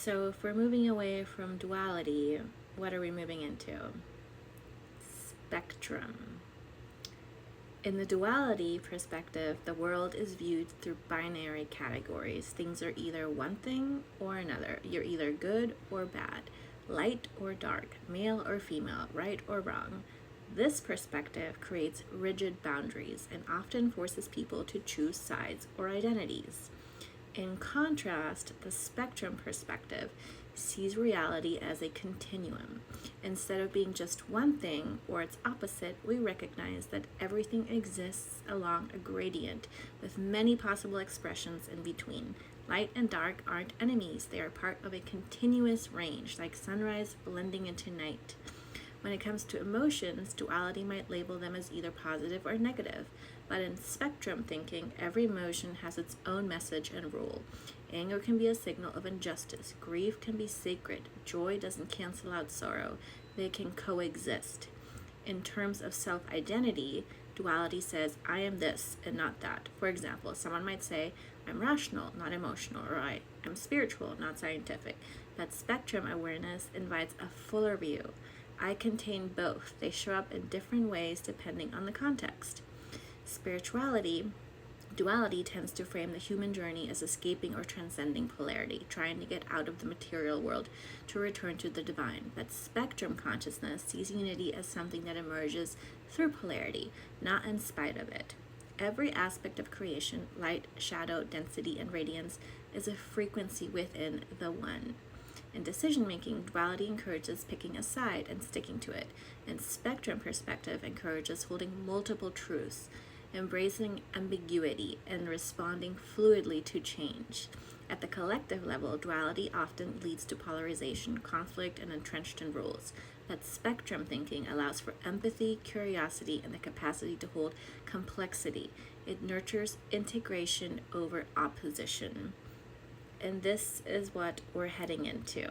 So if we're moving away from duality, what are we moving into? Spectrum. In the duality perspective, the world is viewed through binary categories. Things are either one thing or another. You're either good or bad, light or dark, male or female, right or wrong. This perspective creates rigid boundaries and often forces people to choose sides or identities. In contrast, the spectrum perspective sees reality as a continuum. Instead of being just one thing or its opposite, we recognize that everything exists along a gradient with many possible expressions in between. Light and dark aren't enemies, they are part of a continuous range, like sunrise blending into night. When it comes to emotions, duality might label them as either positive or negative, but in spectrum thinking, every emotion has its own message and rule. Anger can be a signal of injustice. Grief can be sacred. Joy doesn't cancel out sorrow. They can coexist. In terms of self-identity, duality says, I am this and not that. For example, someone might say, I'm rational, not emotional, or I'm spiritual, not scientific. But spectrum awareness invites a fuller view. I contain both. They show up in different ways depending on the context. Duality tends to frame the human journey as escaping or transcending polarity, trying to get out of the material world to return to the divine. But spectrum consciousness sees unity as something that emerges through polarity, not in spite of it. Every aspect of creation, light, shadow, density, and radiance, is a frequency within the one. In decision-making, duality encourages picking a side and sticking to it, and spectrum perspective encourages holding multiple truths, embracing ambiguity, and responding fluidly to change. At the collective level, duality often leads to polarization, conflict, and entrenched in rules. But spectrum thinking allows for empathy, curiosity, and the capacity to hold complexity. It nurtures integration over opposition. And this is what we're heading into.